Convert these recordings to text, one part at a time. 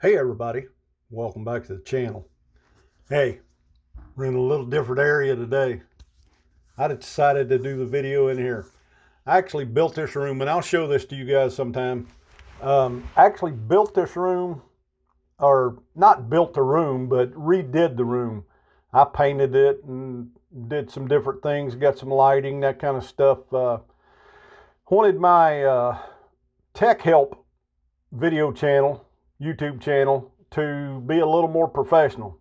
Hey everybody, welcome back to the channel. Hey, we're in a little different area today. I decided to do the video in here. I actually built this room, and I'll show this to you guys sometime. I actually built this room, or not built the room, but redid the room. I painted it and did some different things, got some lighting, that kind of stuff. Wanted my tech help video channel, YouTube channel, to be a little more professional.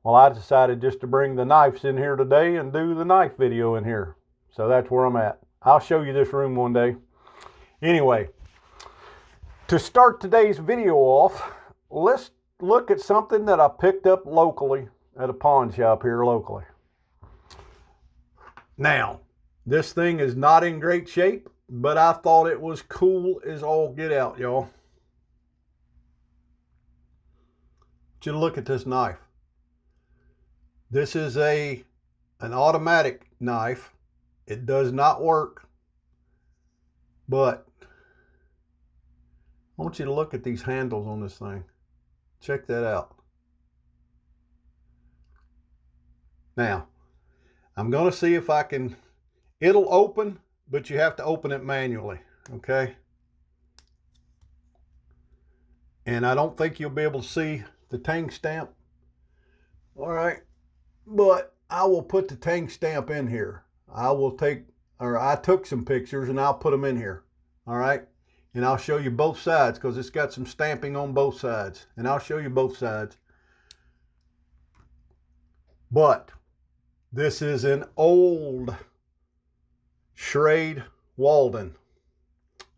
Well, I decided just to bring the knives in here today and do the knife video in here. So that's where I'm at. I'll show you this room one day. Anyway, to start today's video off, let's look at something that I picked up locally at a pawn shop here locally. Now, this thing is not in great shape, but I thought it was cool as all get out, y'all. You look at this knife. This is an automatic knife. It does not work, but I want you to look at these handles on this thing. Check that out. Now, I'm going to see if I can, it'll open, but you have to open it manually, okay? And I don't think you'll be able to see the tang stamp. All right, but I will put the tang stamp in here. I took some pictures and I'll put them in here. All right, and I'll show you both sides because it's got some stamping on both sides, and I'll show you both sides. But this is an old Schrade Walden,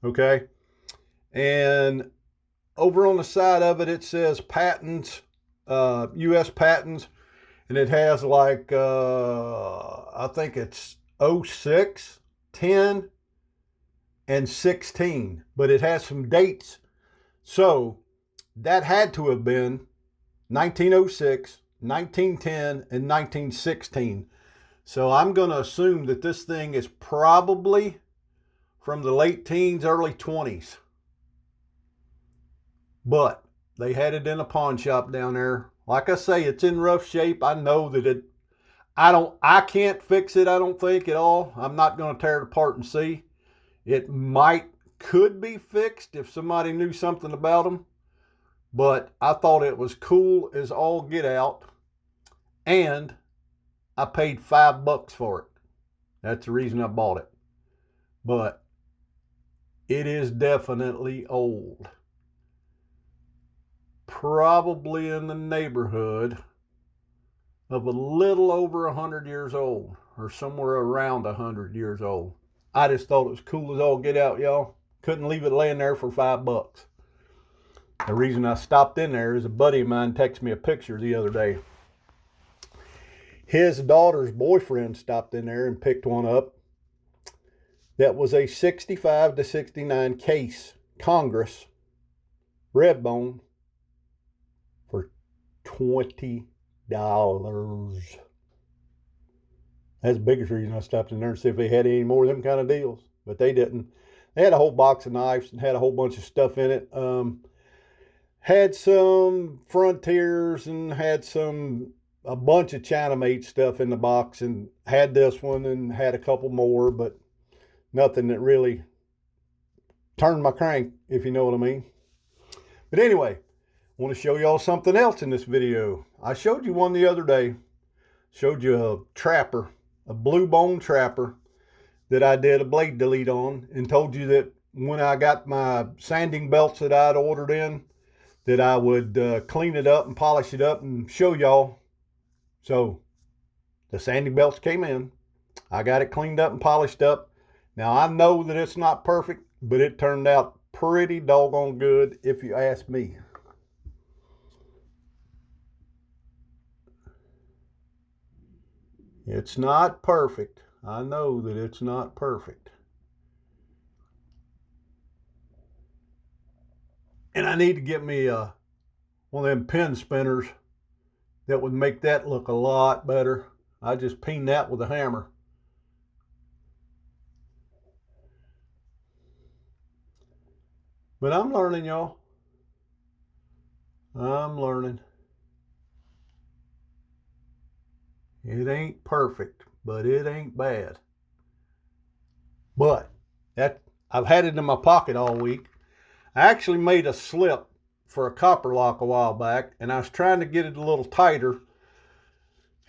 okay? And over on the side of it, it says patents, U.S. patents, and it has like, I think it's 06, 10, and 16, but it has some dates. So that had to have been 1906, 1910, and 1916. So I'm going to assume that this thing is probably from the late teens, early 20s. But they had it in a pawn shop down there. Like I say, it's in rough shape. I know that I can't fix it, I don't think, at all. I'm not going to tear it apart and see. It could be fixed if somebody knew something about them. But I thought it was cool as all get out. And I paid $5 for it. That's the reason I bought it. But it is definitely old. Probably in the neighborhood of a little over 100 years old, or somewhere around 100 years old. I just thought it was cool as all get out, y'all. Couldn't leave it laying there for $5. The reason I stopped in there is a buddy of mine texted me a picture the other day. His daughter's boyfriend stopped in there and picked one up. That was a 65 to 69 case Congress red bone for $20. That's the biggest reason I stopped in there to see if they had any more of them kind of deals, but they didn't. They had a whole box of knives and had a whole bunch of stuff in it. Had some Frontiers and had a bunch of China-made stuff in the box, and had this one and had a couple more, but nothing that really turned my crank, if you know what I mean. But anyway, I want to show y'all something else in this video. I showed you one the other day. Showed you a trapper, a blue bone trapper that I did a blade delete on, and told you that when I got my sanding belts that I'd ordered in, that I would clean it up and polish it up and show y'all. So the sanding belts came in. I got it cleaned up and polished up. Now I know that it's not perfect, but it turned out pretty doggone good if you ask me. It's not perfect. I know that it's not perfect. And I need to get me one of them pin spinners that would make that look a lot better. I just peen that with a hammer. But I'm learning, y'all. I'm learning. It ain't perfect, but it ain't bad. But I've had it in my pocket all week. I actually made a slip for a copper lock a while back, and I was trying to get it a little tighter,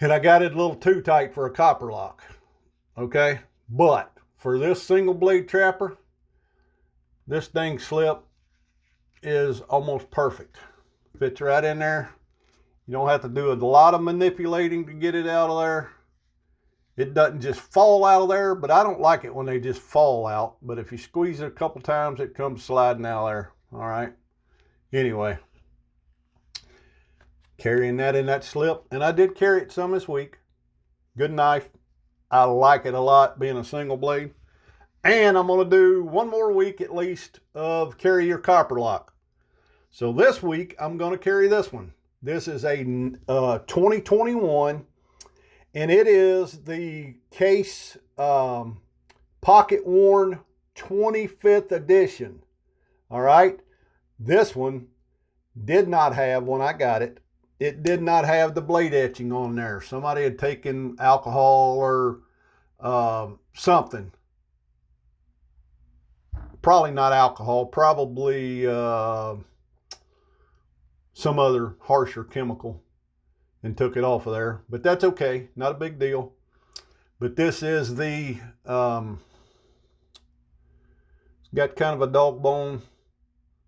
and I got it a little too tight for a copper lock. Okay? But for this single blade trapper, this dang slip is almost perfect. Fits right in there. You don't have to do a lot of manipulating to get it out of there. It doesn't just fall out of there, but I don't like it when they just fall out. But if you squeeze it a couple times, it comes sliding out of there. All right. Anyway, carrying that in that slip, and I did carry it some this week. Good knife. I like it a lot, being a single blade. And I'm going to do one more week at least of carry your copper lock. So this week, I'm going to carry this one. This is a 2021, and it is the Case Pocket Worn 25th edition. All right. This one did not have, when I got it, it did not have the blade etching on there. Somebody had taken alcohol or something. Probably not alcohol, probably some other harsher chemical, and took it off of there. But that's okay, not a big deal. But this is the, it's got kind of a dog bone,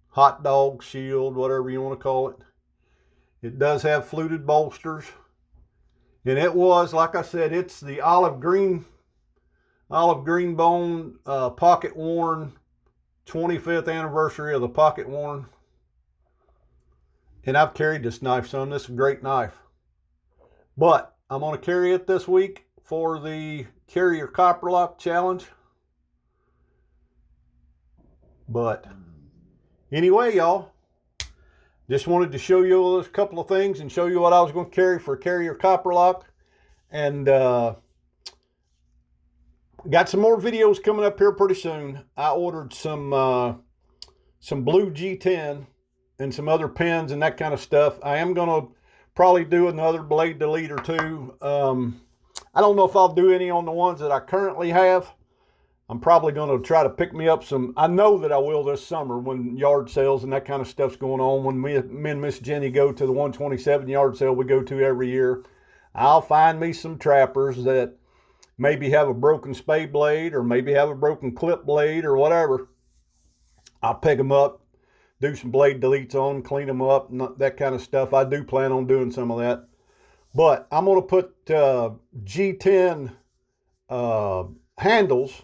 hot dog shield, whatever you want to call it. It does have fluted bolsters. And it was, like I said, it's the olive green bone pocket worn 25th anniversary of the pocket worn. And I've carried this knife some. This is a great knife. But I'm going to carry it this week for the Carry Your Copper Lock Challenge. But anyway, y'all, just wanted to show you a couple of things and show you what I was going to carry for Carry Your Copper Lock. And got some more videos coming up here pretty soon. I ordered some blue G10 and some other pens and that kind of stuff. I am going to probably do another blade delete or two. I don't know if I'll do any on the ones that I currently have. I'm probably going to try to pick me up some. I know that I will this summer when yard sales and that kind of stuff's going on. When me and Miss Jenny go to the 127 yard sale we go to every year, I'll find me some trappers that maybe have a broken spade blade or maybe have a broken clip blade or whatever. I'll pick them up, do some blade deletes on them, clean them up, and that kind of stuff. I do plan on doing some of that. But I'm going to put G10 handles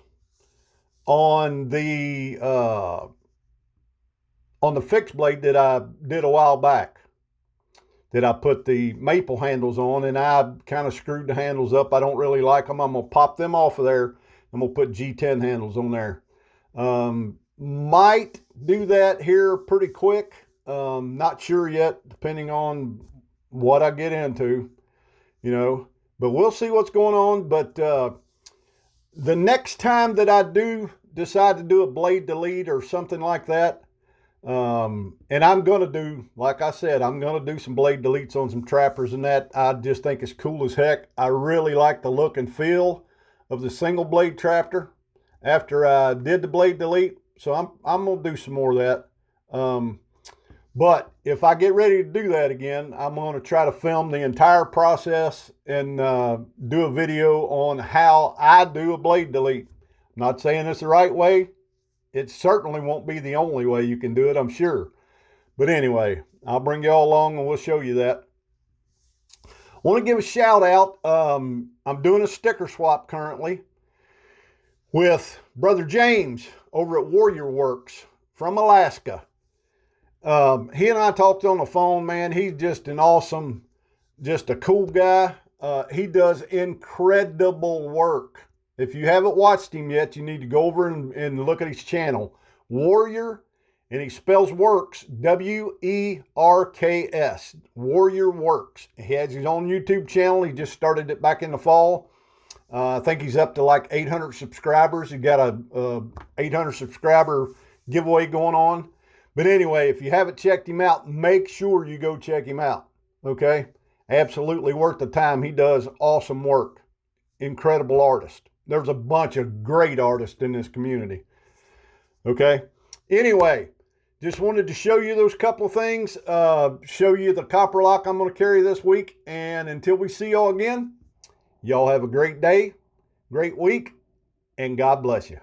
on the fixed blade that I did a while back, that I put the maple handles on, and I kind of screwed the handles up. I don't really like them. I'm going to pop them off of there. I'm going to put G10 handles on there. Might do that here pretty quick. Not sure yet, depending on what I get into, you know, but we'll see what's going on. But the next time that I do decide to do a blade delete or something like that, and I'm going to do, like I said, I'm going to do some blade deletes on some trappers and that. I just think it's cool as heck. I really like the look and feel of the single blade trapper after I did the blade delete. So I'm going to do some more of that. But if I get ready to do that again, I'm going to try to film the entire process and do a video on how I do a blade delete. I'm not saying it's the right way. It certainly won't be the only way you can do it, I'm sure. But anyway, I'll bring you all along and we'll show you that. I want to give a shout out. I'm doing a sticker swap currently with Brother James over at Warrior Works from Alaska. He and I talked on the phone, man. He's just an awesome, just a cool guy. He does incredible work. If you haven't watched him yet, you need to go over and look at his channel. Warrior, and he spells works, W-E-R-K-S, Warrior Works. He has his own YouTube channel. He just started it back in the fall. I think he's up to like 800 subscribers. He got a 800 subscriber giveaway going on. But anyway, if you haven't checked him out, make sure you go check him out. Okay? Absolutely worth the time. He does awesome work. Incredible artist. There's a bunch of great artists in this community. Okay? Anyway, just wanted to show you those couple of things. Show you the copper lock I'm going to carry this week. And until we see y'all again, y'all have a great day, great week, and God bless you.